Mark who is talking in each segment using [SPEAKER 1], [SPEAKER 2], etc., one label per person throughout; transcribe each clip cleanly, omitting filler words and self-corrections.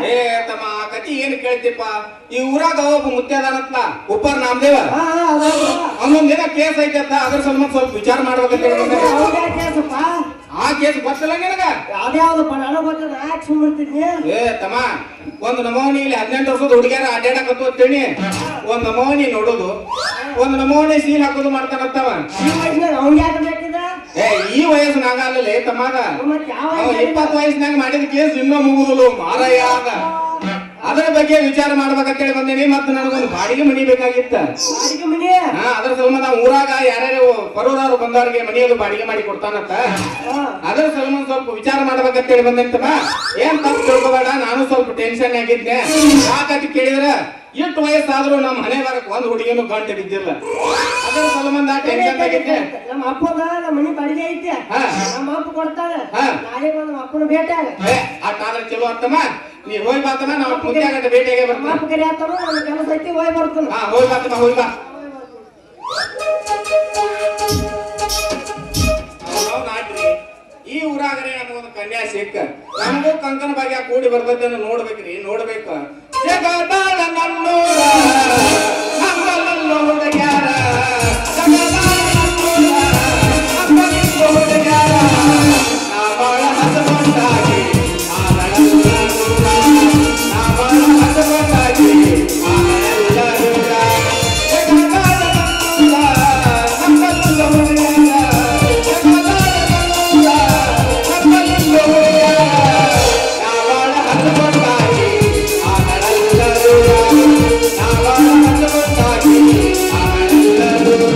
[SPEAKER 1] ಏ ತಮ್ಮ ಕತಿ ಏನ್ ಕೇಳ್ತಿಪ್ಪ ಈ ಊರಾಗ ಒಬ್ಬ ಮುತ್ಯದಾನತ್ಲ ಉಪ್ಪರ್ ನಾಮದೇವ ಅವನೊಂದ್ ದಿನ ಕೇಸ್ ಐತತ್ತ ಅದ್ರ ಸಂಬಂಧ ಸ್ವಲ್ಪ ವಿಚಾರ ಮಾಡ್ಬೇಕಂತ ಆ ಕೇಸ್ ಗೊತ್ತಿಲ್ಲ ನಿನಗ ಏ ತಮ್ಮ ಒಂದ್ ನಮೂನಿ ಇಲ್ಲಿ 18 ವರ್ಷದ ಹುಡುಗಿಯರ ಅಡ್ಡಾಡಕತ್ತು ಅಂತೇಳಿ ಒಂದ್ ನಮೂನಿ ನೋಡೋದು ಒಂದ್ ನಮೂನಿ ಸೀಲ್ ಹಾಕೋದು ಮಾಡ್ತಾನತ್ತವ ಏ ಈ ವಯಸ್ಸಿನಾಗ ಅಲ್ಲೇ ತಮ್ಮಾಗ 20 ವಯಸ್ಸಿನಾಗ ಮಾಡಿದ ಕೇಸ್ ಇನ್ನೂ ಮುಗುದಿಲ್ಲ ಮಾರಾಯ ಆಗ ಅದರ ಬಗ್ಗೆ ವಿಚಾರ ಮಾಡ್ಬೇಕಂತೇಳಿ ಬಂದೇನಿ ಮತ್ತ ನನಗೊಂದು ಬಾಡಿಗೆ ಮನಿ ಬೇಕಾಗಿತ್ತ ಅದ್ರ ಸಂಬಂಧ ಊರಾಗ ಯಾರ್ಯಾರು ಬರೋರು ಬಂದವ್ರಿಗೆ ಮನೆಯದು ಬಾಡಿಗೆ ಮಾಡಿ ಕೊಡ್ತಾನಂತ ಅದ್ರ ಸಂಬಂಧ ಸ್ವಲ್ಪ ವಿಚಾರ ಮಾಡ್ಬೇಕಂತೇಳಿ ಬಂದಂತಮ್ಮ ಏನ್ ತಪ್ಪು ತಿಳ್ಕೊಬೇಡ ನಾನು ಸ್ವಲ್ಪ ಟೆನ್ಷನ್ ಆಗಿದ್ದೆ ಯಾಕಂತ ಕೇಳಿದ್ರ ಎಷ್ಟು ವಯಸ್ಸಾದ್ರೂ ನಮ್ಮ ಮನೆ ಬರಕ್ ಒಂದ್ ಹುಡುಗಿನೂ ಗಂಟೆ ಬಿದ್ದಿಲ್ಲ ಅದ್ರ ಸಂಬಂಧ ಟೆನ್ಷನ್ ಆಗಿದ್ದೆ
[SPEAKER 2] ನಮ್ಮ ಅಪ್ಪಗ ನಮ್ಮ ಮನಿ ಬಾಡಿಗೆ ಐತೆ ನಮ್ಮ ಅಪ್ಪ ಕೊಡ್ತಾಳೆ ನಾಳೆ ನಮ್ಮ ಅಪ್ಪನ ಭೇಟಿ
[SPEAKER 1] ಆದ್ರೆ ಚಲೋ ಅಂತಮ್ಮ ನೀ ಹೋಗಿ ಬಾತಮ್ಮ ನಾವು ಮುದ್ದೆ ಭೇಟಿಯಾಗೆ ಬರ್ತಾನ
[SPEAKER 2] ಅಪ್ಪ ಕರಿ ಆಗ್ತಾನ ನನ್ನ ಕೆಲಸ ಐತಿ ಹೋಗಿ ಬರ್ತಾನ
[SPEAKER 1] ಹೋಗಿ ಬಾತಮ್ಮ ಹೋಗಿ ಬಾ ನಾಟ್ರಿ ಈ ಊರಾಗ್ರೆ ನಮಗೊಂದು ಕನ್ಯಾ ಸಿಕ್ಕ ನಮಗೂ ಕಂಕನ ಭಾಗ್ಯ ಕೂಡಿ ಬರ್ತೈತೆ ನೋಡ್ಬೇಕ್ರಿ ನೋಡ್ಬೇಕು ಜಗದಾಳ ನನ್ನೂರ ನಮ್ಮಲ್ಲೂ ಹುಡುಗ್ಯಾರ ಜಗದಾಳ ನನ್ನೂರ ನಮ್ಮಲ್ಲಿಂದು ಹುಡುಗ್ಯಾರ ನಾ ಬಾಳ ಹಸಗೊಂಡಾಗಿ ಆದಳೆಲ್ಲ ದೂರ ನಾ ಬಾಳ ಹಸಗೊಂಡಾಗಿ ಆದಳೆಲ್ಲ ದೂರ ಜಗದಾಳ ನನ್ನೂರ ನಮ್ಮಲ್ಲೂ ಹುಡುಗ್ಯಾರ ಜಗದಾಳ ನನ್ನೂರ ನಮ್ಮಲ್ಲಿಂದು ಹುಡುಗ್ಯಾರ ನಾ ಬಾಳ ಹಸಗೊಂಡಾಗಿ ಆದಳೆಲ್ಲ ದೂರ ನಾ ಬಾಳ ಹಸಗೊಂಡಾಗಿ ಆದಳೆಲ್ಲ ದೂರ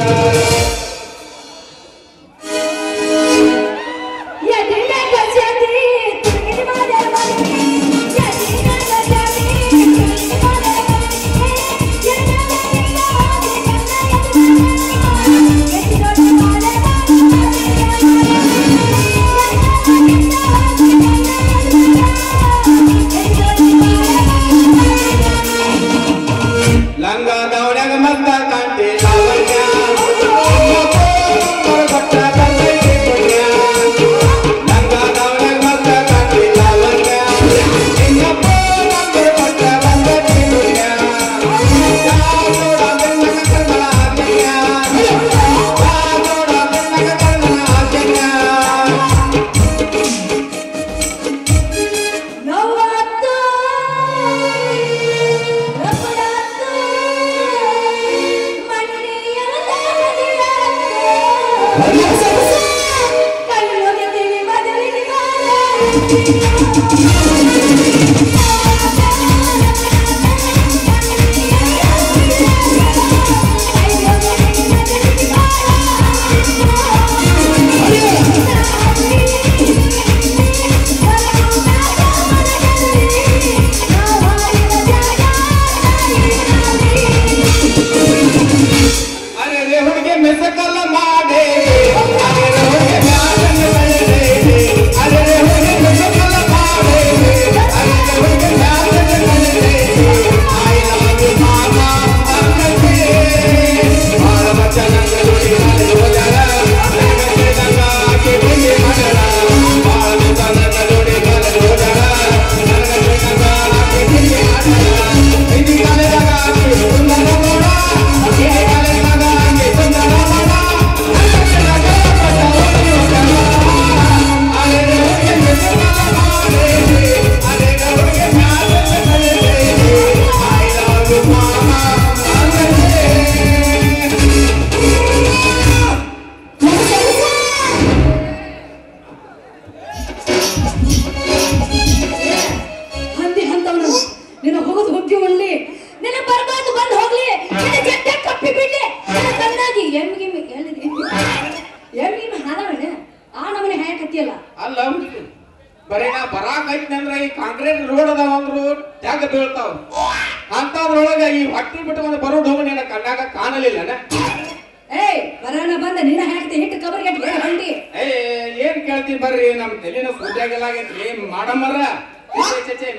[SPEAKER 1] ಲಂಗ ದೌಡ್ಯಾಗ ಮತ್ತ ಕಾಂತಿ ಲಾವಣ್ಯ ಕೊಟ್ಟ ಬಂದೈತಿ ಪುಣ್ಯ ಲಂಗ ದೌಡ್ಯಾಗ ಮತ್ತ ಕಾಂತಿ ಲಾವಣ್ಯ ಇನ್ನೊಬ್ಬ ಕೊಟ್ಟ ಬಂದೈತಿ ಪುಣ್ಯ ಜಾಗೋಡ ಬೆನ್ನಗ ಕರ್ಮಳ ಆಜ್ಞೆಯ ಜಾಗೋಡ ಬೆನ್ನಗ ಕರ್ಮಳ ಆಜ್ಞೆಯ ಅರೆ ಹುಡುಗಿ ಮೆಸಕಲ್ಲ ಮಾಡೇ ಅರೆ ಹುಡುಗಿ ಮ್ಯಾಲನ್ನ ಬೆಳೆದೇ ಅರೆ ಹುಡುಗಿ ಮೆಸಕಲ್ಲ ಮಾಡೇ ಅರೆ ಹುಡುಗಿ ಮ್ಯಾಲನ್ನ ಬೆಳೆದೇ ಐ ಲವ್ ಯು ಮಾಮ ಅನ್ನಕ್ಕೆ ಬಾಳ ವಚನಂಗ ನುಡಿ ಹೋಗ್ಯಾರ ನನಗೆ ಗಂಗ ಆಕೆ ಬಂದಿ ಮಾಡಲ ಬಾಳ ವಚನಂಗ ನುಡಿ ಹೋಗ್ಯಾರ ನನಗೆ ಗಂಗ ಆಕೆ ಬಂದಿ ಮಾಡಲ ಹಿಂದಿ ಕಾಲೇಜಾಗ ಆಕೆ ಸುಂದರ ನೋಡ ಹಿಂದಿ ಕಾಲೇಜಾಗ ಆಕೆ ಸುಂದರ ನೋಡ
[SPEAKER 3] ಹಂದಿ ಹಂತವನು ನಿನ್ನ ಹೋಗೋದು ಹೋಗಿ ಒಳ್ಳೆ ನಿನ್ನ ಬರ್ಬಾರ್ದು ಬಂದು ಹೋಗ್ಲಿ ನಿನ್ನ ಜಟ್ಟೆ ಕಪ್ಪಿ ಬಿಡ್ಲಿ ನಿನ್ನ ಕಣ್ಣಾಗಿ ಎಮ್ಮಿಗೆ ಹಾದವಣ್ಣ ಆ ನಮ್ಮನೆ ಹಾಯಕತ್ತಿಯಲ್ಲ
[SPEAKER 1] ಅಲ್ಲ ಬರೀ ನಾ ಬರಾಕೈತಿ ಅಂದ್ರೆ ಈ ಕಾಂಕ್ರೀಟ್ ರೋಡ್ ಅದಾವ ಅಂದ್ರು ಜಾಗ ಬೀಳ್ತಾವ ಅಂತದ್ರೊಳಗ ಈ ಹೊಟ್ಟಿ ಬಿಟ್ಕೊಂಡು ಬರೋ ಡೋಮ ನಿನ್ನ ಕಣ್ಣಾಗ ಕಾಣಲಿಲ್ಲನ
[SPEAKER 3] ಏಯ್ ಬರೋಣ ಬಂದ ನಿನ್ನ ಹಾಕ್ತಿ ಹಿಟ್ಟು ಕಬರ್ಗೆಟ್ಗೆ ಹಂಡಿ
[SPEAKER 1] ಏನ್ ಕೇಳ್ತೀನಿ ಬರ್ರಿ ನಮ್ ತಲೆನ ಸೂಜಾಗಿಲ್ಲಾಗೈತ್ರಿ ಮಾಡಮ್ಮರ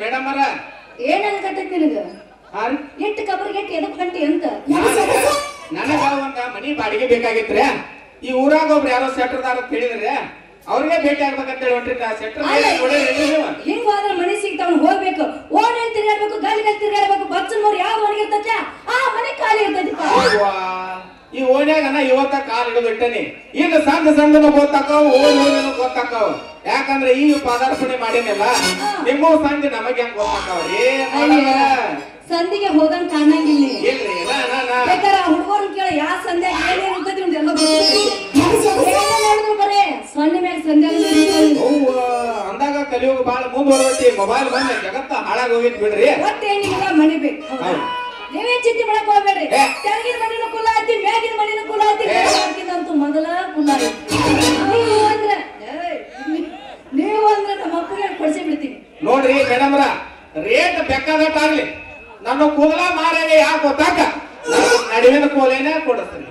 [SPEAKER 1] ಮೇಡಮ್ಮರ
[SPEAKER 3] ಏನಲ್ಲ ಕಟ್ಟೈತಿ ನಿನಗ ಹಿಟ್ಟು ಕಬರ್ಗೆಟ್ ಎದಕ್ ಹಂಡಿ ಅಂತ
[SPEAKER 1] ನನಗ ಒಂದ ಮನಿ ಬಾಡಿಗೆ ಬೇಕಾಗಿತ್ರಿ ಈ ಊರಾಗ ಒಬ್ರು ಯಾರೋ ಸೆಟ್ರದಾರ ಅಂತ ಹೇಳಿದ್ರೆ ಅವ್ರಿಗೆ ಭೇಟಿ ಆಗ್ಬೇಕಂತ ಹೇಳಿ ಹೊಂಟ್ರಿ ಸೆಟ್ರ್
[SPEAKER 3] ಹಿಂಗ್ ಹೋದ್ರೆ ಮನೆ ಸಿಗ್ತಾವ್ ಹೋಗ್ಬೇಕು ಓ
[SPEAKER 1] ಇವತ್ತ ಕಾಲ್ ಹಿಡಿದು ಇಟ್ಟನಿ. ಇನ್ನು ಸಂಘನು ಗೊತ್ತಾಕವ್, ಓದಿನೂ ಗೊತ್ತಾಕವ್. ಯಾಕಂದ್ರೆ ಈಗ ಪದಾರ್ಪಣೆ ಮಾಡಿನಿಲ್ಲ, ನಿಮ್ಮೂ ಸಂಧಿ ನಮಗೆ ಹೆಂಗ್ ಗೊತ್ತಾಕವ್ರಿ?
[SPEAKER 3] ಸಂಧಿಗೆ ಹೋಗಂಗ್ ಕಾಣಂಗಿಲ್ಲ.
[SPEAKER 1] ಇಲ್ರಿ
[SPEAKER 3] ಬೇಕಾದ್ರೆ ಹುಡುಗರು ಕೇಳ ಯಾವ ಸಂಧ್ಯಾ ಏನೇನು ಇರ್ತೈತಿ ಎಲ್ಲ ಬರೇ ಸೊನ್ನೆ ಮ್ಯಾಗ ಸಂಧ್ಯಾ
[SPEAKER 1] ಅಂದಾಗ ಕಲಿಯೋಗ ಬಾಳ ಮುಂದುವರೆದೈತಿ. ಮೊಬೈಲ್ ಬಂದ ಜಗತ್ತ ಹಾಳಾಗಿ ಹೋಗಿತ್ ಬಿಡ್ರಿ.
[SPEAKER 3] ಒಟ್ಟೆ ನಿಮ್ಗ ಮನಿ ಬೇಕು. ನೀವೇ ಚಿಂತೆ ಮಾಡಕ್ ಹೋಗ್ಬೇಡ್ರಿ. ಕೆಳಗಿನ ಮನಿನ ಕುಲ ಐತಿ, ಮ್ಯಾಗಿನ ಮನಿನ ಕುಲ ಐತಿ. ಅಂತೂ ಮೊದಲ ಕುಲ ಐತಿ. ನೀವು ಅಂದ್ರೆ ನಮ್ಮ ಅಪ್ಪಗೆ ಕೊಡ್ಸಿ ಬಿಡ್ತೀವಿ
[SPEAKER 1] ನೋಡ್ರಿ ಮೇಡಮ್ರ. ರೇಟ್ ಬೇಕಾದಟ್ಟಾಗ್ಲಿ, ನನ್ನ ಕೂದಲ ಮಾರಾಗೆ ಯಾಕೆ ಗೊತ್ತಾಕ ನಡುವಿನ ಕೋಲೇನ ಕೊಡಿಸ್ತೀನಿ.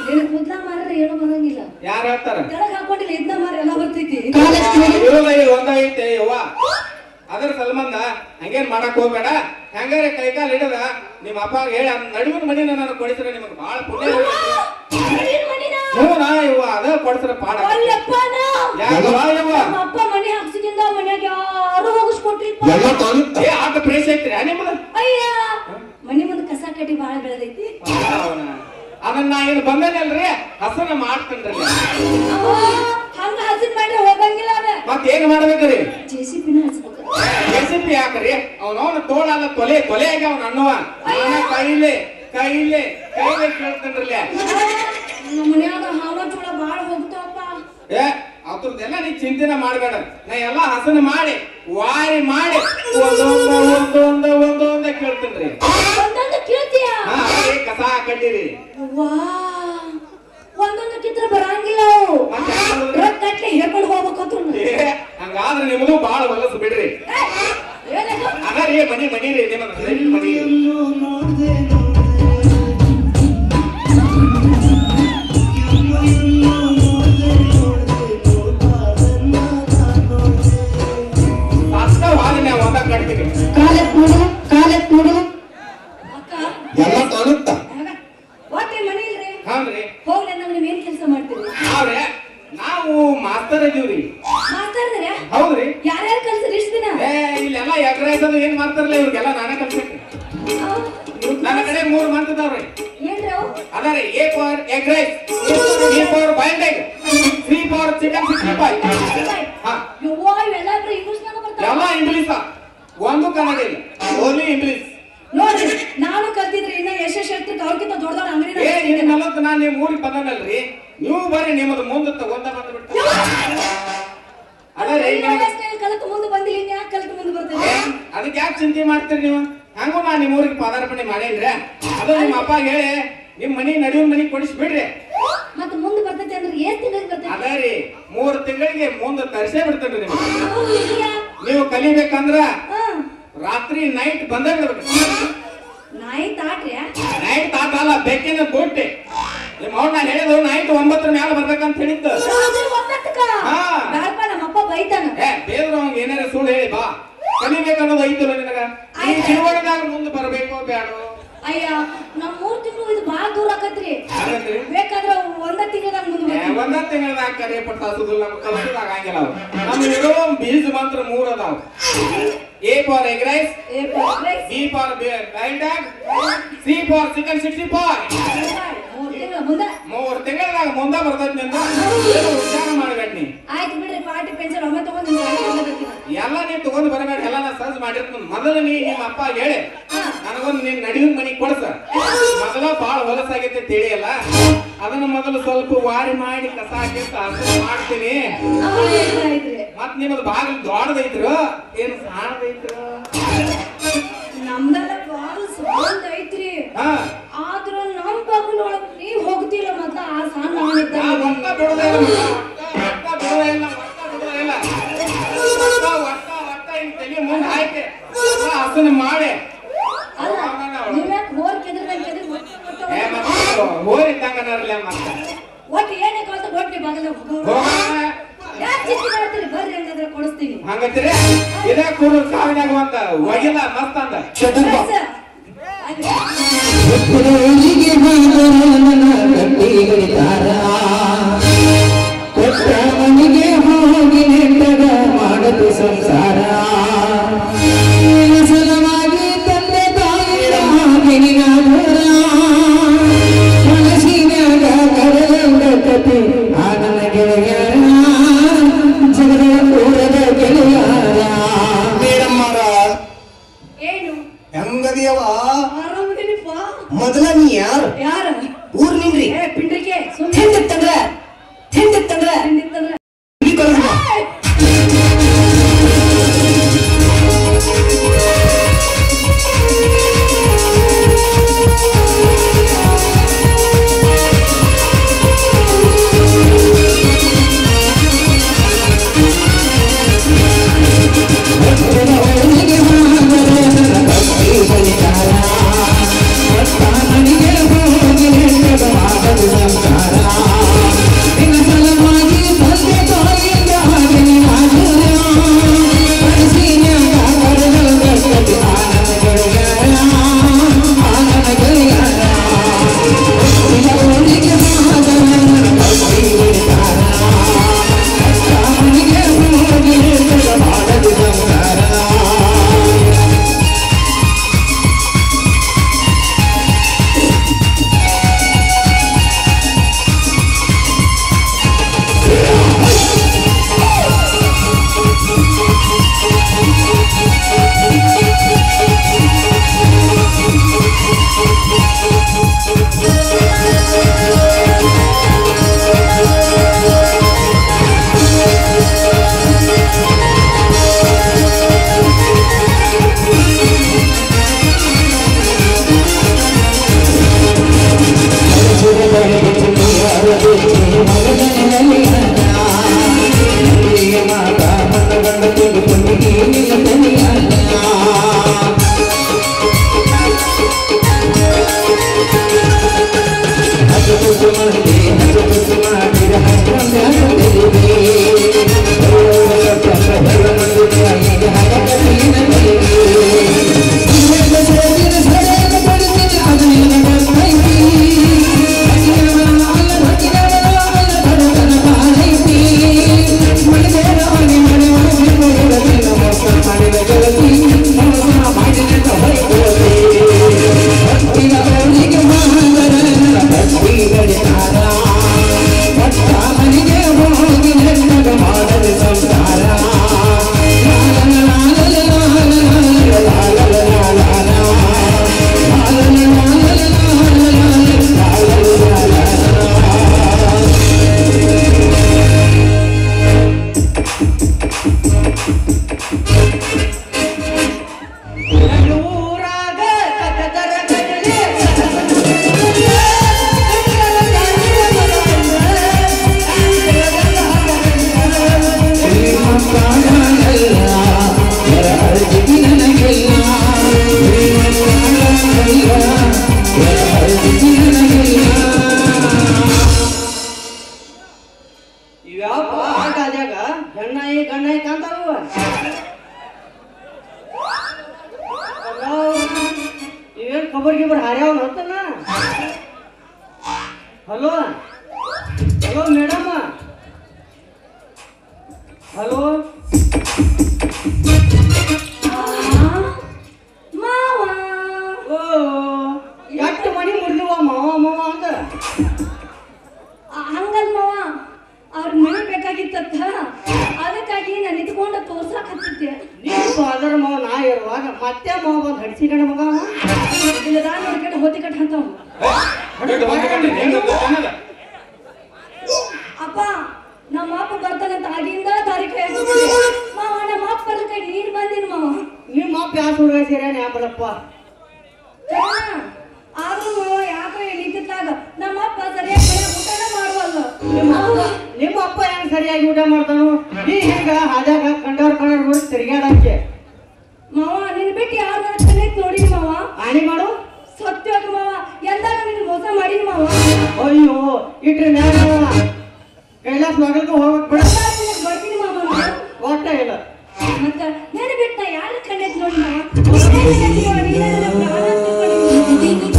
[SPEAKER 3] ನೀನು ಕೂದಲ ಮಾರಿದ್ರೆ ಏನು ಬರಂಗಿಲ್ಲ.
[SPEAKER 1] ಯಾರು ಹೇಳ್ತಾರ?
[SPEAKER 3] ಕೆಳಗ್ ಹಾಕೊಂಡಿಲ್ಲ, ಇದನ್ನ ಮಾರಿ ಎಲ್ಲ ಬರ್ತೈತಿ.
[SPEAKER 1] ಒಂದೈತೆ ಯವ್ವ. ಅದ್ರ ಸಲ್ಮಂದ ಹಂಗೇನ್ ಮಾಡಕ್ ಹೋಗ್ಬೇಡ. ಹೆಂಗಾರೆ ಕೈಕಾಲ್ ಹಿಡಿದ ನಿಮ್ಮ ಅಪ್ಪ ಹೇಳಿ ನಡುವಿನ ಮನಿನ ನಾನು ಕೊಡಿಸ್ರೆ ನಿಮ್ಗೆ ಬಹಳ ಪುಣ್ಯ. ನಾ ಇವ್ವ ಅದ ಕೊಡಿಸ್ರ ಪಾಡ.
[SPEAKER 3] ಅಪ್ಪ ಮನೆ ಹಾಕ್ಸಿದಿಂದ ಮನ್ಯಾಗ ಯಾರು ಹೋಗಿಸ್ಕೊಟ್ಟಿಲ್ಲ.
[SPEAKER 1] ಆಟ ಪ್ರೇಸ್ ಐತ್ರಿ ನಿಮ್ದ?
[SPEAKER 3] ಅಯ್ಯ ಮನೆ ಮುಂದೆ ಕಸ ಕಟ್ಟಿ ಬಾಳ ಬೆಳೆದೈತಿ.
[SPEAKER 1] ಅದನ್ನ ನಾ ಇಲ್ಲಿ ಬಂದೇನಲ್ರಿ, ಹಸನ ಮಾಡ್ತೇನ್ರಿ.
[SPEAKER 3] ಹಂಗ ಹಸಿನ್ ಮಾಡಿ ಹೋಗಂಗಿಲ್ಲ. ಅದ
[SPEAKER 1] ಮತ್ತೇನ್ ಮಾಡ್ಬೇಕ್ರಿ?
[SPEAKER 3] ಜೆಸಿಪಿನ ಹಚ್ಬೇಕು.
[SPEAKER 1] ಜೆಸಿಪಿ ಯಾಕ್ರಿ? ಅವನವನ ತೋಳಲ್ಲ ತೊಲೆ ತೊಲೆಯಾಗಿ ಅವ್ನ ಅನ್ನುವ ಕೈಲೆ ಕೈಲೆ ಕೈಲೆ ಕೇಳ್ತೇನ್ರಲ್ಲ.
[SPEAKER 3] ನಮ್ಮ ಮನ್ಯಾಗ ಹಾವ ಚೂಳ ಬಾಳ ಹೋಗ್ತಾವಪ್ಪ.
[SPEAKER 1] ಅದ್ರದ್ದೆಲ್ಲ ನೀ ಚಿಂತನೆ ಮಾಡ್ಬೇಡ. ನಾ ಎಲ್ಲಾ ಹಸನ ಮಾಡಿ ವಾರಿ ಮಾಡಿ ಒಂದೊಂದ ಕೇಳ್ತೇನ್ರಿ.
[SPEAKER 3] ಒಂದೊಂದು ಕೇಳ್ತೀಯ?
[SPEAKER 1] ಕಸ ಕಟ್ಟಿರಿ.
[SPEAKER 3] ಒಂದೊಂದು ಕಿತ್ರ ಬರಂಗಿಲ್ಲ. ಕಟ್ಲೆ ಹೇಳ್ಕೊಂಡು ಹೋಗ್ಬೇಕಂತ.
[SPEAKER 1] ಹಂಗಾದ್ರೆ ನಿಮ್ದು ಬಾಳ ಹೊಲಸು ಬಿಡ್ರಿ. ಅದಾರಿ ಮನಿ ಮನಿರಿ ನಿಮ್ಮ ಮನಿ. ನಾವು ಮಾಸ್ತರ್ ಇದೀವ್ರಿ. ಹೌದ್ರಿ.
[SPEAKER 3] ಯಾರ್ಯಾರು ಕಲ್ಸಿರಿ ಇಷ್ಟ ದಿನ?
[SPEAKER 1] ಇಲ್ಲೆಲ್ಲ ಎಗ್ರೈಸೋದು ಏನ್ ಮಾಡ್ತಾರಲ್ಲ ಇವ್ರಿಗೆಲ್ಲ ನಾನೇ ಕಲ್ಸ್ಬೇಕು. ನನ್ನ ಕಡೆ 3 ಮಂತದವ್ರಿ. ಅದಾರೆ A for egg rice, B for boiled egg, C for chicken 65. ಎಲ್ಲ ಇಂಗ್ಲಿಷ್, ಒಂದು ಕನ್ನಡ ಇಲ್ಲ, ಓನ್ಲಿ ಇಂಗ್ಲಿಷ್.
[SPEAKER 3] ನೋಡ್ರಿ ನಾನು ಕಲ್ತಿದ್ರಿ ಇನ್ನ ಯಶಸ್ವಿ ಅವ್ರಕ್ಕಿಂತ ದೊಡ್ಡ ಅಂಗಡಿ.
[SPEAKER 1] ನಾನು ನಿಮ್ ಊರಿಗೆ ಬಂದನಲ್ರಿ, ನೀವು ಬರ್ರಿ ನಿಮ್ಮದು ಮುಂದೆ ತಗೊಂಡ ಬಂದ್ಬಿಡ್ತ.
[SPEAKER 3] ಕಲಿತು ಮುಂದೆ ಬಂದಿಲ್ಲ, ಯಾಕೆ ಕಲಿತು ಮುಂದೆ ಬರ್ತೇನೆ?
[SPEAKER 1] ಅದಕ್ಕೆ ಯಾಕೆ ಚಿಂತೆ ಮಾಡ್ತೀರಿ ನೀವು? ಹಂಗೂ ನಾನು ನಿಮ್ಮ ಊರಿಗೆ ಪದಾರ್ಪಣೆ ಮಾಡೇನ್ರಿ. ಅದು ನಿಮ್ಮ ಅಪ್ಪ ಹೇಳಿ ನಿಮ್ ಮನಿ ನಡುವಿನ ಮನಿ ಕೊಡಿಸಿ ಬಿಡ್ರಿ.
[SPEAKER 3] ಮತ್ತೆ ಮುಂದೆ ಬರ್ತೈತೆ ಅಂದ್ರೆ ಏನ್ ತಿಂಗಳಿಗೆ ಬರ್ತೈತೆ?
[SPEAKER 1] ಅದೇ ರೀ 3 ತಿಂಗಳಿಗೆ ಮುಂದೆ ತರಿಸೇ ಬಿಡ್ತೇನ್ರಿ ನಿಮ್ಗೆ. ನೀವು ಕಲಿಬೇಕಂದ್ರ ರಾತ್ರಿ ನೈಟ್ ಬಂದೇ ಬಿಡ್ಬೇಕು.
[SPEAKER 3] ನೈಟ್ ಆಟ್ರಿ?
[SPEAKER 1] ನೈಟ್ ಆಟ ಅಲ್ಲ, ಬೆಕ್ಕಿನ ಬುಟ್ಟಿ. ನಿಮ್ಮ ಅವ್ನ ನಾನು ಹೇಳಿದ್ರು ನೈಟ್ 9 ಮೇಲೆ ಬರ್ಬೇಕಂತ ಹೇಳಿದ್ದು.
[SPEAKER 3] ನಮ್ಮಪ್ಪ ಬೈತಾನ.
[SPEAKER 1] ಬೇದ್ರು ಅವ್ನಿಗೆ ಏನಾರ ಸುಳ್ಳು ಹೇಳಿ ಬಾ, ಕಲಿಬೇಕನ್ನೋದು ಐತಲ್ಲ ನಿನಗ. ಈ ಜೀವನದಾಗ ಮುಂದೆ ಬರಬೇಕು ಬೇಡ?
[SPEAKER 3] ಅಯ್ಯ ನಮ್ 3 ತಿಂಗಳು ಇದು ಬಾಳ ದೂರ ಆಕತ್ರಿ. ಬೇಕಾದ್ರೆ 1 ತಿಂಗಳದಾಗ ಮುಂದೆ
[SPEAKER 1] 1 ತಿಂಗಳದಾಗ ಕರೆ ಪಟ್ಟ ಹಸುದಿಲ್ಲ, ನಮ್ಗೆ ಕಲ್ಸೋದಾಗ ಆಗಿಲ್ಲ. ನಮ್ಗೆ ಇರೋ ಬೀಜ ಮಾತ್ರ 3 ಅದಾವ. A for egg rice, B for boiled egg, C for chicken 65. 3 ತಿಂಗಳದಾಗ ಮುಂದೆ ಬರ್ತೈತಿ ನಿಂದ. ವಿಚಾರ ಮಾಡ್ಬೇಡ ನೀ.
[SPEAKER 3] ಆಯ್ತು ಬಿಡ್ರಿ, ಪಾರ್ಟಿ ಪೆನ್ಷನ್ ಒಮ್ಮೆ ತಗೊಂಡು
[SPEAKER 1] ಎಲ್ಲ ನೀನ್ ತಗೊಂಡ್ ಬರಬೇಡ, ಎಲ್ಲ ನಾ ಸಜ್ಜ ಮಾಡಿರ್ತೀನಿ. ಮೊದಲು ನೀ ನಿಮ್ಮ ಅಪ್ಪ ಹೇಳಿ ನನಗೊಂದು ನೀನ್ ನಡುವಿನ ಮನಿ ಕೊಡ್ಸ. ಮೊದಲ ಬಾಳ ಹೊಲಸಾಗೈತೆ ತಿಳಿಯಲ್ಲ, ಅದನ್ನ ಮೊದಲು ಸ್ವಲ್ಪ ವಾರಿ ಮಾಡಿ ಕಸ ಹಾಕಿ ಮಾಡ್ತೀನಿ. ಮತ್ ನಿಮ್ಮದು ಬಾಗಿಲು ದೊಡ್ಡದೈತ್ರ ಏನು ಸಾಣದೈತ್ರ?
[SPEAKER 3] ನಮ್ದೆಲ್ಲ ಬಾಳ ಸಣ್ಣ ಐತ್ರಿ. ಆದ್ರ ನಮ್ ಬಾಗಿಲೊಳಗ ನೀವ್ ಹೋಗ್ತಿಲ್ಲ. ಮತ್ತ ಆ ಸಣ್ಣ
[SPEAKER 1] ಹಸನ ಮಾಡಿ
[SPEAKER 3] ಒಟ್ಟು ಏನೇ ಕಲ್ತ ಒಟ್ಟಿ ಬಾಗಿಲ ಕೊಡಿಸ್ತೀವಿ.
[SPEAKER 1] ಹಂಗತ್ತೀರಿ ಇದೇ ಕೂಡ ಸಾವಿನಾಗ ಅಂತ ಒಗಿಲ್ಲ ಮಸ್ತ್ ಅಂತ.
[SPEAKER 4] ಮನಿಗೆ ಹೋಗಿ ನೆಟ್ಟಗ ಮಾಡದು ಸಂಸಾರ, ಸಲವಾಗಿ ತಂದೆ ತಾಯಿಯ ಮನಿನ ಮನಸ್ಸಿನಾಗ
[SPEAKER 1] ಹೆಂಗದಿಯವ
[SPEAKER 3] ಆರಾಮದಿನಿಪ್ಪ.
[SPEAKER 1] ಮೊದಲ ನೀ ಯಾರು
[SPEAKER 3] ಯಾರ
[SPEAKER 1] ಊರ್ ನಿನ್ರಿ
[SPEAKER 3] ಏ ಪಿಂಡ್ರಿಕೆ
[SPEAKER 1] ತಿಂದಿತ್ತಂದ್ರ ತಿಂದಿತ್ತಂದ್ರ
[SPEAKER 3] ಸುಮ್ಮನೆ
[SPEAKER 1] ಈ ಕಳ್ದ
[SPEAKER 2] ಹಲೋ ಹಲೋ ಮೇಡಮ್ ಹಲೋ
[SPEAKER 3] ಮಾವ
[SPEAKER 2] ಓ ಎಷ್ಟು ಮನಿ ಮುರಿದುವ ಮಾವ ಮಾವ ಅಂದ
[SPEAKER 3] ಹಂಗಲ್ ಮಾವ ಅವ್ರ ಮನೆ ಬೇಕಾಗಿತ್ತ ಅದಕ್ಕಾಗಿ ನಾನು ಇದ್ಕೊಂಡು ತೋರ್ಸಕ್ ಹತ್ತಿದ್ದೆ
[SPEAKER 2] ನೀವು ಅದರ ಮಾವ ನಾ ಇರುವಾಗ ಮತ್ತೆ ಮಾವ ಬಂದು ಹಡಿಸಿಕೊಂಡ ಮಗ
[SPEAKER 3] ಇಲ್ಲ ದಾನ ನೋಡ್ಕೊಂಡು ಹೋತಿ ಕಟ್ ಅಂತಾವ ಅಪ್ಪ ನಮ್ಮ ಅಪ್ಪ ಬರ್ತಾನಂತ ಆಗಿಂದ ತಾರೀಖು ಮಾವ ನಮ್ಮ ಅಪ್ಪ ಬರ್ಲಿಕ್ಕೆ ನೀನ್ ಬಂದಿನ ಮಾವ
[SPEAKER 2] ನಿಮ್ಮ ಅಪ್ಪ ಯಾವ ಹುಡುಗ ಸೇರ್ಯಾನ ಯಾಪಡಪ್ಪ
[SPEAKER 3] ಆದ್ರೂ ಮಾವ ಯಾಕೋ ನಿಂತಿದ್ದಾಗ ನಮ್ಮ ಅಪ್ಪ ಸರಿಯಾಗಿ ಊಟನ ಮಾಡುವಲ್ಲ
[SPEAKER 2] ನಿಮ್ಮ ಅಪ್ಪ ಹೆಂಗ್ ಸರಿಯಾಗಿ ಊಟ ಮಾಡ್ತಾನು ನೀ ಈಗ ಹಾದಾಗ ಕಂಡವ್ರ ನೋಡಿ ತಿರ್ಗಾಡಕ್ಕೆ
[SPEAKER 3] ಮಾವ ನಿನ್ ಬಿಟ್ಟು ಯಾರು ನನ್ನ ಕಣ್ಣೈತ್ ನೋಡಿ ಮಾವ
[SPEAKER 2] ಆಣಿ ಮಾಡು
[SPEAKER 3] ಸತ್ಯವಾಗಿ ಮಾವ ಎಂದಾಗ ನಿನ್ ಮೋಸ ಮಾಡಿನ ಮಾವ
[SPEAKER 2] ಅಯ್ಯೋ ಇಟ್ರೆ ಮ್ಯಾಲ ಕೈಲಾಸ ಮಗಲ್ಗೂ ಹೋಗಕ್ ಬಿಡ
[SPEAKER 3] ಬರ್ತೀನಿ ಮಾವ ನಾನು.
[SPEAKER 2] ಒಟ್ಟ ಇಲ್ಲ
[SPEAKER 3] ಮತ್ತ ನನ್ನ ಬಿಟ್ಟು ನಾ ಯಾರ ಕಣ್ಣೈತ್ ನೋಡಿ ಮಾವ ನೀನೇ ನನ್ನ ಪ್ರಾಣ ತಿಳ್ಕೊಂಡಿದ್ದೀನಿ.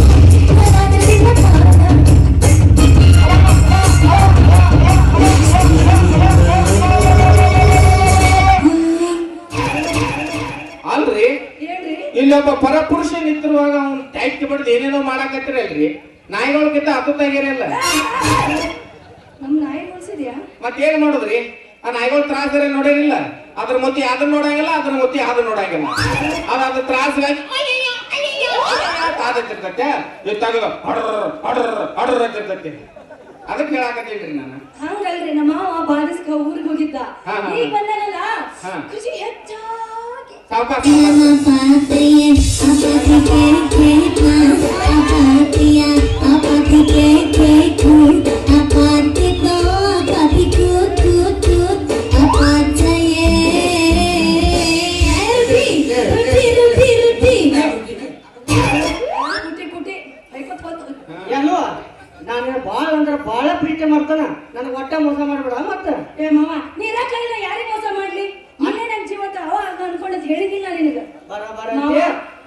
[SPEAKER 1] ಅಲ್ರಿ
[SPEAKER 3] ಹೇಳ್ರಿ
[SPEAKER 1] ಇಲ್ಲೊಬ್ಬ ಪರಪುರುಷ ನಿಂತಿರುವಾಗ ಅವ್ನು ಟೈಟ್ ಬಡ್ದು ಏನೇನೋ ಮಾಡಾಕತ್ತಿರಲ್ರಿ ನಾಯಿಗಳಕ್ಕಿಂತ ಹತ್ತುತ್ತಾಗಿರಲ್ಲ
[SPEAKER 3] ನಮ್ ನಾಯಿ ಮುಳ್ಸಿದ್ಯಾ
[SPEAKER 1] ಮತ್ತೇನ್ ಮಾಡುದ್ರಿ ಆ ನಾಯಿಗಳು ತ್ರಾಸ ನೋಡಿರಿಲ್ಲ ಅದ್ರ ಮುತ್ತಿ ಅದನ್ನ ನೋಡಂಗಿಲ್ಲ ಅದ್ರ ಮುತ್ತಿ ಅದನ್ನ ನೋಡಂಗಿಲ್ಲ ಅದ್ರ ತ್ರಾಸಗಾಗಿ ಸಾದತ್ತಿರ್ತೈತೆ ಇದು ತಗದು ಹೊಡ್ರ ಅಂತಿರ್ತೈತಿ ಅದಕ್ಕೆ ಹೇಳಾಕತ್ತೀನ್ರಿ ನಾನು
[SPEAKER 3] ಹಂಗಲ್ರಿ ನಮ್ಮ ಮಾವ ಬಾದಿಸ್ಕ ಊರಿಗೆ ಹೋಗಿದ್ದ
[SPEAKER 1] ಹಾ, ಹಾ.
[SPEAKER 3] ಈಗ ಬಂದಾನಲ್ಲ
[SPEAKER 1] ಹಾ.
[SPEAKER 3] ಖುಷಿ ಹೆಚ್ಚಾಗಿ
[SPEAKER 1] ಸಾವ್ಕಾಶ
[SPEAKER 3] ಕುಟಿ ಐಕೋತ್ ಹೋತು
[SPEAKER 2] ಎಲ್ಲೋ ನಾನು ಬಾಳ ಅಂದ್ರ ಬಾಳ ಪ್ರೀತಿ ಮಾಡ್ತಾನ ನನಗೆ ಒಟ್ಟ ಮೋಸ ಮಾಡ್ಬೇಡ ಮತ್ತ
[SPEAKER 3] ಏ ಮಾವ ನೀರ ಕೈಲ ಯಾರಿಗೆ ಮೋಸ ಮಾಡ್ಲಿ ನೀನೇ ನನ್ ಜೀವತ ಅವ ಅನ್ಕೊಂಡದ್ ಹೇಳಿದಿಲ್ಲ ನಿನಗ
[SPEAKER 2] ಬರ
[SPEAKER 3] ಮಾವ.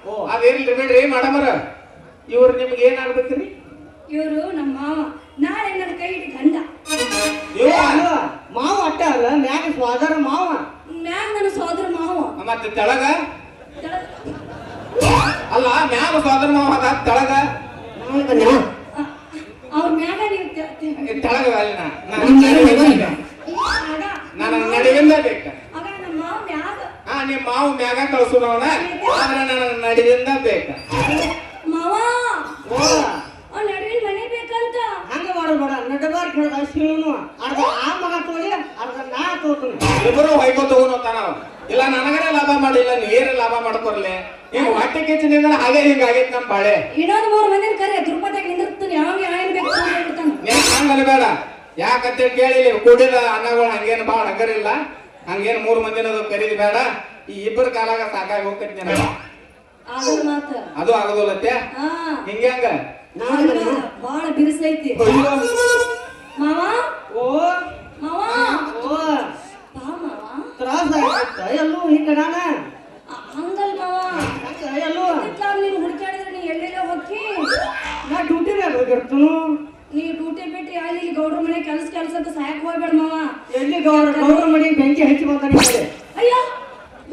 [SPEAKER 2] ಓ
[SPEAKER 1] ಅದೇನಿಲ್ರಿ ಬಿಡ್ರಿ ಮಾಡಮರ ಇವ್ರು ನಿಮ್ಗೆ ಏನ್ ಆಗ್ಬೇಕ್ರಿ
[SPEAKER 3] ಇವರು ನಮ್ಮ ಮಾವ ನಾಳೆ ನನ್ನ ಕೈ ಹಿಡಿ ಗಂಡ
[SPEAKER 1] ಇವ
[SPEAKER 2] ಅಲ್ವಾ? ಮಾವ ಅಟ್ಟ ಅಲ್ಲ ಮ್ಯಾಗ ಸ್ವಾದರ ಮಾವ
[SPEAKER 3] ಮ್ಯಾಗ ನನ್ನ ಸೋದರ ಮಾವ
[SPEAKER 1] ಮತ್ತೆ ತೆಳಗ
[SPEAKER 3] ತೆಳಗ
[SPEAKER 1] ಅಲ್ಲ ಮ್ಯಾಗ ಸೋದರ ಮಾವ ಅದ ತೆಳಗ
[SPEAKER 3] ಅವ್ರ ಮ್ಯಾಗ ನೀವು
[SPEAKER 1] ತೆಳಗ ಅಲ್ಲ ನಾನು ನಡುವಿಂದ ಬೇಕ
[SPEAKER 3] ಆಗ ನಮ್ಮ ಮಾವ ಮ್ಯಾಗ
[SPEAKER 1] ನಿಮ್ ಮಾವು ಮ್ಯಾಗ ಕಳ್ಸುನವನ ಆದ್ರೆ ನನಗೆ ನಡಿದಿಂದ ಬೇಕ
[SPEAKER 3] ಮಾವ
[SPEAKER 2] ಓ
[SPEAKER 3] ಅವ್ನ ನಡುವಿನ ಮನೆ ಬೇಕಂತ
[SPEAKER 2] ಹಂಗ ಮಾಡಬೇಡ ನಡಬಾರ್ದು ಹೇಳ್ದ ಶಿವನು ಅರ್ಧ ಆ ಮಗ ತೋಳಿ ಅರ್ಧ ನಾ ತೋತೀನಿ
[SPEAKER 1] ಇಬ್ಬರು ಹೊಯ್ಕೋ ತಗೋತಾನ ಇಲ್ಲ ನನಗನೇ ಲಾಭ ಮಾಡಿಲ್ಲ ನೀವೇ ಲಾಭ ಮಾಡ್ಕೊರ್ಲಿ ಈಗ ಹೊಟ್ಟೆ ಕಿಚ್ಚಿನಿಂದ ಹಾಗೆ ಹಿಂಗಾಗೈತಿ ನಮ್ ಬಾಳೆ
[SPEAKER 3] ಇನ್ನೊಂದು 3 ಮಂದಿನ ಕರೆ ತಿರುಪತಿಯಾಗ ನಿಂದಿರ್ತಾನೆ ಯಾವಾಗ ಏನ್ ಬೇಕು ಅಂತ ಹೇಳ್ಬಿಡ್ತಾನೆ
[SPEAKER 1] ನೀನ್ ಹಂಗ ಅನ್ಬೇಡ ಯಾಕಂತೇಳಿ ಕೇಳಿ ಕೂಡಿದ ಅನ್ನಗಳು ಹಂಗೇನು ಭಾಳ ಹಂಗರಿಲ್ಲ ಹಂಗೇನು 3 ಮಂದಿನದು ಕರೀದಿ ಬೇಡ ಈ ಇಬ್ಬರು ಕಾಲಾಗ ಸಾಕಾಗಿ ಹೋಗ್ತೈತಿ ನನಗ
[SPEAKER 3] ಆದ್ರ ಮಾತ
[SPEAKER 1] ಅದು ಆಗೋದಿಲ್ಲತ್ತೆ
[SPEAKER 3] ಹಾ
[SPEAKER 1] ಹಿಂಗ್ಯಾಂಗ
[SPEAKER 3] ಬಾಳ ಬಿರುಸೈತಿ ಮಾವ
[SPEAKER 2] ಓ
[SPEAKER 3] ಮಾವ
[SPEAKER 2] ಓ
[SPEAKER 3] ಬಾ ಮಾವ
[SPEAKER 2] ತ್ರಾಸ ಆಗತ್ತ ಎಲ್ಲೂ ಹಿಂಗ ನಾನ
[SPEAKER 3] ಹಂಗಲ್ ಮಾವ
[SPEAKER 2] ಎಲ್ಲೂ
[SPEAKER 3] ನೀನು ಹುಡುಕಾಡಿದ್ರೆ ನೀ ಎಲ್ಲೆಲ್ಲ ಹೋಗಿ
[SPEAKER 2] ನಾ ಡ್ಯೂಟಿ ಮ್ಯಾಗ ಹೋಗಿರ್ತನು
[SPEAKER 3] ನೀ ಡ್ಯೂಟಿ ಬಿಟ್ಟು ಅಲ್ಲಿ ಗೌಡ್ರ ಮನೆ ಕೆಲಸ ಅಂತ ಸಹಾಯಕ್ ಹೋಗ್ಬೇಡ ಮಾವ
[SPEAKER 2] ಎಲ್ಲಿ ಗೌಡ್ರ ಮನೆಗೆ ಬೆಂಕಿ ಹಚ್ಚಿ ಬಂದಾನೆ ಕಡೆ
[SPEAKER 3] ಅಯ್ಯೋ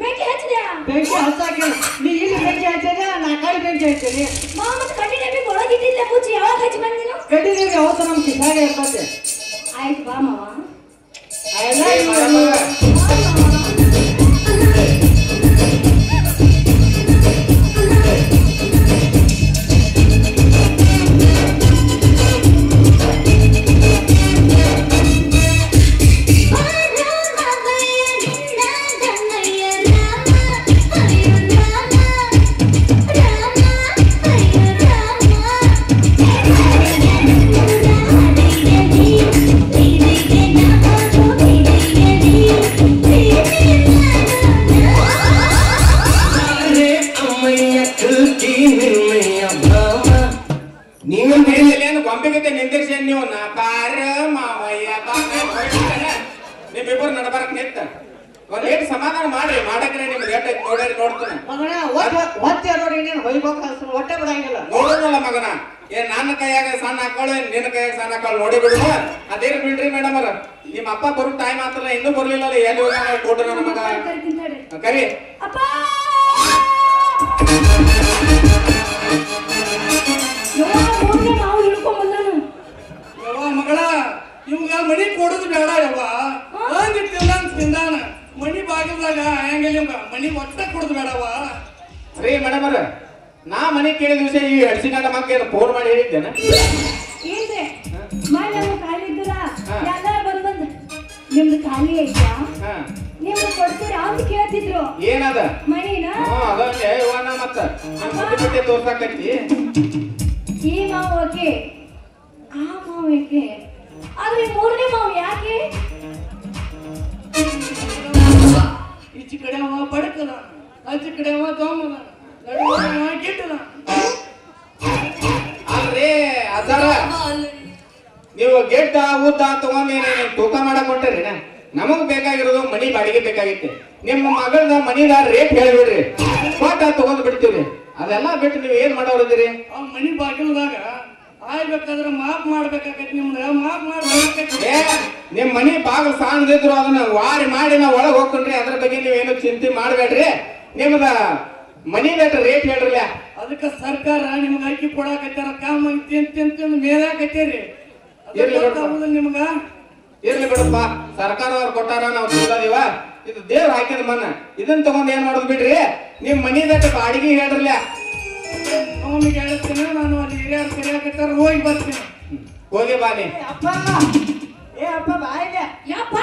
[SPEAKER 3] ಬೆಂಕಿ ಹಚ್ಚಿದ್ಯಾ
[SPEAKER 2] ಬೆಂಕಿ ಹಚ್ಚಾಕ ನೀ ಇಲ್ಲಿ ಬೆಂಕಿ ಹಚ್ಚಿದೆ ನಾ ಕಡೆ ಬೆಂಕಿ ಹಚ್ತೀನಿ
[SPEAKER 3] ಮಾವ ಮತ್ತೆ ಕಡ್ಡಿ ಡಬ್ಬಿ ಒಳಗಿಟ್ಟಿಲ್ಲ ಮುಚ್ಚಿ ಯಾವಾಗ ಹಚ್ಚಿ ಬಂದಿನ
[SPEAKER 2] ಗಡ್ಡಿ ನೀರು ಯಾವತ್ತ ನಮ್ ಕಿಸಾಗ ಇರ್ತದೆ
[SPEAKER 3] ಆಯ್ತು ಬಾ ಮಾವ
[SPEAKER 2] ಎಲ್ಲ
[SPEAKER 1] ನೀವೇನು ಗೊಂಬೆಗತೆ ನಿಂದಿರ್ಸಿ ನೀವು ನಾಕಾರ ಮಾವಯ್ಯ ನಿಮ್ಮಿಬ್ಬರು ನಡಬಾರಕ್ ನಿಂತ ಒಂದ್ ಏಟ್ ಸಮಾಧಾನ ಮಾಡ್ರಿ ಮಾಡಕ್ರೆ ನಿಮ್ಗೆ ಏಟ್ ಐತಿ ನೋಡ್ರಿ ನೋಡ್ತಾನೆ
[SPEAKER 2] ಮಗನ ಒತ್ತೆ ನೋಡಿ ನೀನು ಹೊಯ್ಬೇಕು ಅನ್ಸು ಹೊಟ್ಟೆ ಬಿಡಂಗಿಲ್ಲ
[SPEAKER 1] ನೋಡೋಣಲ್ಲ ಮಗನ ಏನ್ ನನ್ನ ಕೈಯಾಗ ಸಣ್ಣ ಹಾಕೊಳ್ಳಿ ನಿನ್ನ ಕೈಯಾಗ ಸಣ್ಣ ಹಾಕೊಳ್ಳಿ ನೋಡಿ ಬಿಡು ಅದೇನು ಬಿಡ್ರಿ ಮೇಡಮ್ ಅವ್ರ ನಿಮ್ಮ ಅಪ್ಪ ಬರೋ ಟೈಮ್ ಆತಲ್ಲ ಇನ್ನೂ ಬರ್ಲಿಲ್ಲ ಎಲ್ಲಿ ಹೋಗ್ಯಾನ ಕೊಟ್ಟು ನನ್ನ ಮಗ ಕರಿ
[SPEAKER 3] ಅಪ್ಪ ನಾವು ಹಿಡ್ಕೊಂಡ್ ಬಂದಾನು
[SPEAKER 5] ಯವ್ವ ಮಗಳ ಇವ್ಗ ಮನಿ ಕೊಡೋದು ಬೇಡ ಯವ್ವ ಹಂಗಿಟ್ಟಿಲ್ಲ ಅಂತ ತಿಂದಾನ ಮನಿ ಬಾಗಿಲ್ದಾಗ ಹೆಂಗಿಲ್ಲ ಇವ್ಗ ಮನಿ ಒಟ್ಟ ಕೊಡೋದು ಬೇಡವ್ವ
[SPEAKER 1] ರೀ ಮೇಡಮ್ ಅವ್ರ ನಾ ಮನೆ ಕೇಳಿದ ವಿಷಯ ಈ ಹಡ್ಸಿನಾಟ ಮಕ್ಕಳು ಫೋನ್ ಮಾಡಿ ಹೇಳಿದ್ದೇನೆ
[SPEAKER 3] ಏನ್ರಿ ಮಾಡಿ ನಾವು ಖಾಲಿ ಇದ್ದಲ್ಲ ಎಲ್ಲಾರು ಬಂದ್ ನಿಮ್ದು ಖಾಲಿ ಐತಾ
[SPEAKER 1] ಹಾ
[SPEAKER 3] ನೀವು ಕೊಡ್ತೀರಾ ಅಂತ ಕೇಳ್ತಿದ್ರು
[SPEAKER 1] ಏನದ
[SPEAKER 3] ಮಣಿನ
[SPEAKER 1] ಅದೊಂದೇ ಇವನ ಮತ್ತ ಬಿಟ್ಟೆ ತೋರ್ಸಾಕತ್ತಿ
[SPEAKER 3] ಈ ಮಾವು ಓಕೆ ಆ ಮಾವು ಏಕೆ ಆದ್ರೆ ಈ 3ನೇ ಮಾವು ಯಾಕೆ
[SPEAKER 5] ಈಚೆ ಕಡೆ ಅವ ಬಡಕದ ಆಚೆ ಕಡೆ ಅವ ದೊಮ್ಮದ ನಡುವೆ ಗಿಟ್ಟದ
[SPEAKER 1] ಅಲ್ರಿ ಅದಾರ ನೀವು ಗೆಡ್ಡ ಉದ್ದ ತಗೊಂಡ್ ತೂಕ ಮಾಡಕ್ ಹೊಂಟರಿ ನಮಗ್ ಬೇಕಾಗಿರೋದು ಮನಿ ಬಾಡಿಗೆ ಬೇಕಾಗಿತ್ತು ನಿಮ್ಮ ಮಗಳದ ಮನಿದ ರೇಟ್ ಹೇಳ್ಬಿಡ್ರಿ ಕೊಟ್ಟ ತಗೊಂಡ್ ಬಿಡ್ತೀವ್ರಿ ಅದೆಲ್ಲ ಬಿಟ್ಟು ನೀವು ಏನ್ ಮಾಡೋರಿದ್ದೀರಿ
[SPEAKER 5] ಆ ಮನಿ ಬಾಗಿಲ್ದಾಗ ಆಯ್ಬೇಕಾದ್ರೆ ಮಾಪ್ ಮಾಡ್ಬೇಕಾಗತ್ತೆ ನಿಮ್ನ ಮಾಪ್ ಮಾಡ್ಬೇಕಾಗತ್ತೆ
[SPEAKER 1] ಏ ನಿಮ್ ಮನಿ ಬಾಗಿಲು ಸಾಣದಿದ್ರು ಅದನ್ನ ವಾರಿ ಮಾಡಿ ನಾವ್ ಒಳಗ್ ಹೋಗ್ಕೊಂಡ್ರಿ ಅದ್ರ ಬಗ್ಗೆ ನೀವೇನು ಚಿಂತೆ ಮಾಡ್ಬೇಡ್ರಿ ನಿಮ್ದ ಮನಿ ರೇಟ್ ಹೇಳ್ರಲ್ಲ
[SPEAKER 5] ಅದಕ್ಕೆ ಸರ್ಕಾರ ನಿಮ್ಗೆ ಅಕ್ಕಿ ಕೊಡಾಕತ್ತಾರ ಕಾಮ ತಿಂತ ಮೇಲಾಕತ್ತೇರಿ ನಿಮ್ಗ
[SPEAKER 1] ಇರ್ಲಿ ಬಿಡಪ್ಪ ಸರ್ಕಾರದವ್ರು ಕೊಟ್ಟಾರ ನಾವು ತಿಳ್ದೀವ ಇದು ದೇವ್ರ ಹಾಕಿದ ಮನ್ನ ಇದನ್ನ ತಗೊಂಡ್ ಏನ್ ಮಾಡೋದು ಬಿಡ್ರಿ ನಿಮ್ ಮನಿ ಬಾಡಿಗೆ ಹೇಳ್ರಲ್ಲ
[SPEAKER 5] ಅವನಿಗೆ ಹೇಳ್ತೀನಿ ನಾನು ಅಲ್ಲಿ ಹಿರಿಯರು ಕರಿಯಾಕತ್ತಾರ ಹೋಗಿ ಬರ್ತೀನಿ.
[SPEAKER 1] ಹೋಗಿ ಬಾನಿ.
[SPEAKER 2] ಅಪ್ಪ ಏ ಅಪ್ಪ ಬಾಯಿಗೆ
[SPEAKER 3] ಯಪ್ಪ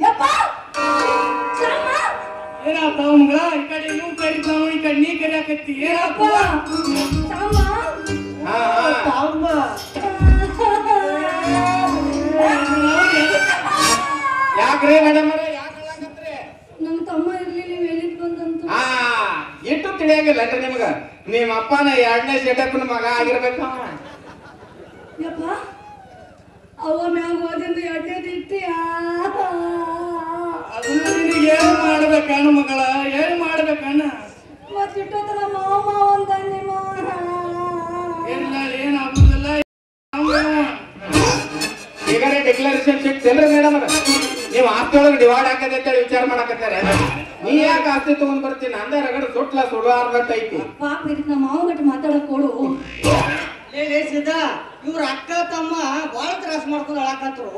[SPEAKER 3] ಯಪ್ಪ ಸಾಮ
[SPEAKER 5] ಏನಾತ ಅವನ್ಗ ಈ ಕಡೆ ನೀವು ಕರಿತಾವ ಈ ಕಡೆ ನೀ ಕರಿಯಾಕತ್ತಿ
[SPEAKER 3] ಯಪ್ಪ
[SPEAKER 5] ಏನಪ್ಪ
[SPEAKER 3] ಸಾಮ
[SPEAKER 1] ಹಾ
[SPEAKER 2] ತಾಮ್ಮ
[SPEAKER 1] ಯಾಕ್ರಿ ಮೇಡಮ್ ಯಾಕೆ ಹೇಳಕತ್ರಿ?
[SPEAKER 3] ನಮ್ಮ ತಮ್ಮ ಇರ್ಲಿ ನೀವು ಎಲ್ಲಿಗೆ ಬಂದಂತ
[SPEAKER 1] ಹಾ ಇಟ್ಟು ತಿಳಿಯಾಗಿಲ್ಲ ನಿಮಗ. ನಿಮ್ಮ ಅಪ್ಪನ 2ನೇ ಸೆಟಪ್ನ ಮಗ ಆಗಿರ್ಬೇಕ.
[SPEAKER 3] ಯಪ್ಪ ಅವ ಮ್ಯಾಗ ಓದಿಂದ ಎಡ್ಡೆ ಇಟ್ಟಿಯ
[SPEAKER 5] ಅದನ್ನ ನಿನಗೆ ಏನು ಮಾಡ್ಬೇಕಣ್ಣ ಮಗಳ ಏನು ಮಾಡ್ಬೇಕಣ್ಣ
[SPEAKER 3] ಮತ್ತಿಟ್ಟೋತನ ಮಾವ ಮಾವ ಅಂತ ನಿಮ್ಮ
[SPEAKER 5] ಏನಿಲ್ಲ ಏನಾಗುದಿಲ್ಲ
[SPEAKER 1] ಈಗಾರೆ ಡಿಕ್ಲರೇಷನ್ ಸಿಕ್ತೇನ್ರಿ ಮೇಡಮ್ ನೀವು ಆಸ್ತಿ ಒಳಗೆ ಡಿವೈಡ್ ಹಾಕದೆ ಅಂತೇಳಿ ವಿಚಾರ ಮಾಡಕತ್ತಾರೆ. ನೀ ಯಾಕೆ ಆಸ್ತಿ ತಗೊಂಡ್ ಬರ್ತೀನಿ ಅಂದ ರಗಡ ಸುಟ್ಲ ಸುಡಾರ್ದೈತಿ.
[SPEAKER 3] ಪಾಪ ಇದಕ್ಕೆ ನಮ್ಮ ಮಾವ ಗಟ್ಟ ಮಾತಾಡಕ್ ಕೊಡು
[SPEAKER 2] ಲೇ ಸಿದ್ದ ಇವ್ರ ಅಕ್ಕ ತಮ್ಮ ಬಾಳ ತ್ರಾಸ ಮಾಡ್ಕೊಂಡು ಅಳಕತ್ರು.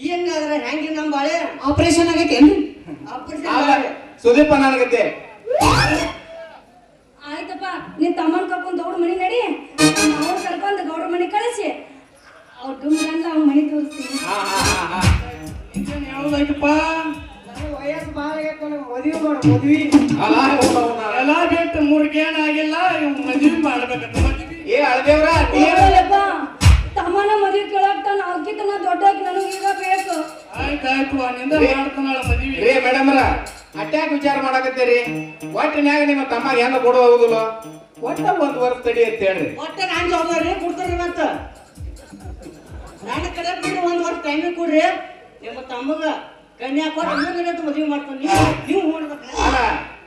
[SPEAKER 2] ಹಿಂಗಾದ್ರೆ ಹೆಂಗಿ ನಮ್ಮ ಬಾಳೆ
[SPEAKER 4] ಆಪರೇಷನ್ ಆಗೈತೇನ್ರಿ?
[SPEAKER 2] ಆಪರೇಷನ್
[SPEAKER 1] ಸುದೀಪ ನನಗತ್ತೆ
[SPEAKER 3] ಆಯ್ತಪ್ಪ ನೀನ್ ತಮ್ಮನ್ ಕರ್ಕೊಂಡ್ ಗೌಡ್ರ ಮನಿ ನಡಿ ಅವ್ರು ಕರ್ಕೊಂಡ್ ಗೌಡ್ರ ಮನಿ ಕಳಿಸಿ ಅವ್ರ ಡುಮ್ಗಂತ ಅವ್ನ ಮನಿ ತೋರಿಸ್ತೀನಿ
[SPEAKER 5] ಈಗೇನ್ ಯಾವ್ದಾಯ್ತಪ್ಪ
[SPEAKER 2] ನನ್ನ ವಯಸ್ಸು ಬಾಳ ಆಗೈತೆ ಮದುವೆ ಮಾಡು ಮದ್ವಿ
[SPEAKER 5] ಎಲ್ಲ ಬಿಟ್ಟು 3 ಗೇನ್ ಆಗಿಲ್ಲ ಇವ್ ಮದ್ವಿ ಮಾಡ್ಬೇಕಂತ ಮದ್ವಿ
[SPEAKER 1] ಏ ಅಳದೇವ್ರ
[SPEAKER 3] ಹೋಗಲ್ಲಪ್ಪ ತಮ್ಮನ ಮದ್ವಿ ಕೇಳಾಕ್ತ ನಾಲ್ಕಿತ ನಾ ದೊಡ್ಡಾಗಿ ನನಗೆ ಈಗ ಬೇಕು
[SPEAKER 5] ಆಯ್ತಾಯ್ತು ನಿಂದ ಮಾಡ್ತಾನಳ ಮದ್ವಿ
[SPEAKER 1] ರೇ ಮೇಡಮ್ರ ಅಟ್ಯಾಕ್ ವಿಚಾರ ಮಾಡಕತ್ತೀರಿ. ಒಟ್ಟಿನ್ಯಾಗ ನಿಮ್ಮ ತಮ್ಮ ಹೆಂಗ ಕೊಡೋ ಹೋಗುದಿಲ್ಲ ಒಟ್ಟ 1 ವರ್ಷ ತಡಿ ಅಂತ ಹೇಳ್ರಿ.
[SPEAKER 2] ಒಟ್ಟ ನಾನ್ ಜವಾಬ್ದಾರಿ ಕೊಡ್ತಾರ್ರಿ ಮತ್ತ ನನ್ನ ಕಡೆ ಬಿಟ್ಟು 1 ವರ್ಷ ಟೈಮ್ ಕೊಡ್ರಿ. ನಿಮ್ಮ ತಮ್ಮಗ ಕನ್ಯಾ ಕೊಟ್ಟು ಮದುವೆ ಮಾಡ್ತಾನೆ ನೀವು ಮಾಡ್ಬೇಕು.
[SPEAKER 1] ಅಲ್ಲ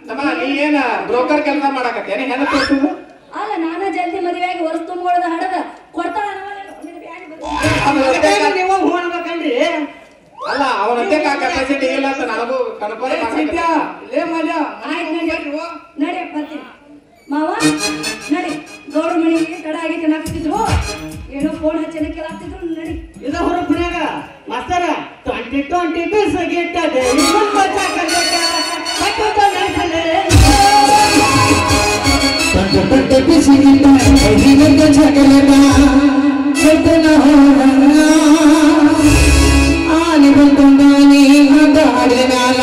[SPEAKER 1] ತಮ್ಮ ನೀ ಏನ ಬ್ರೋಕರ್ ಕೆಲಸ ಮಾಡಕತ್ತೇನೆ ಹೆಂಗ ತೋರ್ಸುದು?
[SPEAKER 3] ಅಲ್ಲ ನಾನ ಜಲ್ದಿ ಮದುವೆಯಾಗಿ ವರ್ಷ ತುಂಬೋಳದ ಹಡದ ಕೊಡ್ತಾಳ
[SPEAKER 2] ನೀವು ಮಾಡ್ಬೇಕನ್ರಿ.
[SPEAKER 1] ಅಲ್ಲ ಅವನಂತೆ ಕೆಪಾಸಿಟಿ ಇಲ್ಲ ಅಂತ ನನಗೂ ಕನ್ಫರ್ಮ್
[SPEAKER 5] ಲೇ ಮಲ್ಯ
[SPEAKER 3] ಆಯ್ತು ನಡಿ ಬರ್ತೀನಿ ಮಾವ ನಡಿ ಗೌಡ ಮನೆಗೆ ತಡ ಆಗಿ ತಿನ್ನಾಕ್ತಿದ್ರು ಏನೋ ಫೋನ್ ಹಚ್ಚಿ ಕೇಳಾಕ್ತಿದ್ರು ನಡಿ
[SPEAKER 2] ಇದ ಹೊರಪುಣ್ಯಾಗ ಮಾಸ್ತರ 2020 ಬಿಸಗಿಟ್ಟದೆ ಇವನ್ ಬಚ್ಚ ಕರ್ಗಟ ಕಟ್ಟುತ್ತ ನೆನ್ಸಲೆ
[SPEAKER 4] ಪಟ್ಟ ಬಿಸಿಗಿಟ್ಟ ಅಡಿಗಟ್ಟ ಜಗಳದ ಸತನ ಆನೆ ಬಂದಾನೆ ಹಂಗಾಡಿನಾಲ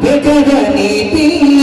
[SPEAKER 4] ಬೇಕಾದ ನೀತಿಲ್ಲ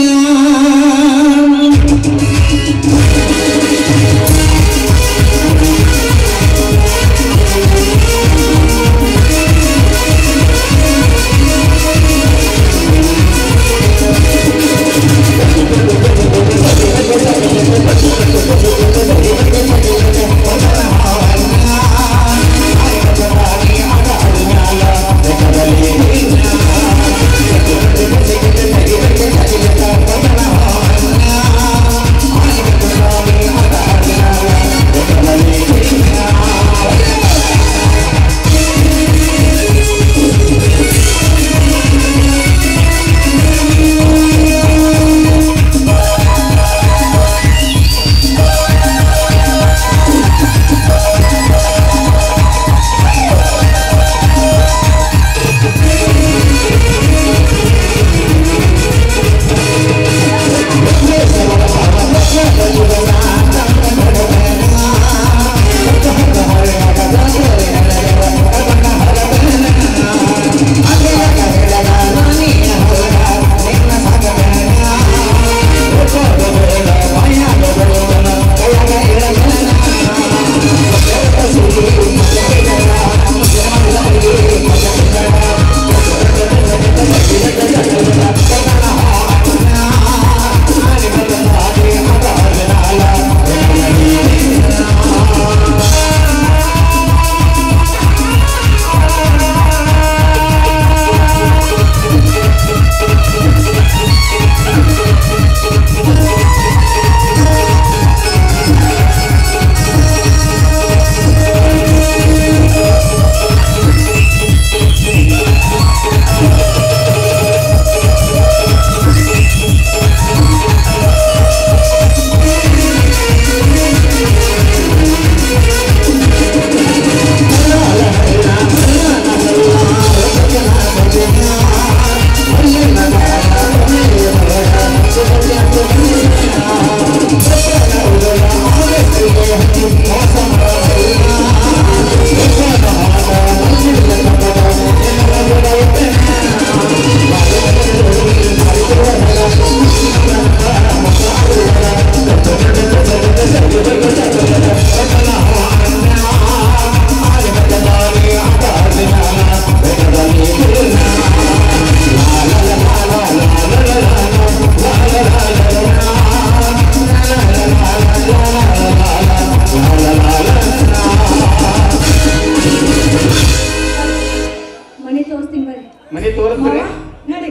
[SPEAKER 1] ಮನೆ ತೋರಿಸ್ರಿ
[SPEAKER 3] ನಡಿ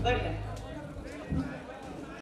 [SPEAKER 2] ಬರ್ರಿ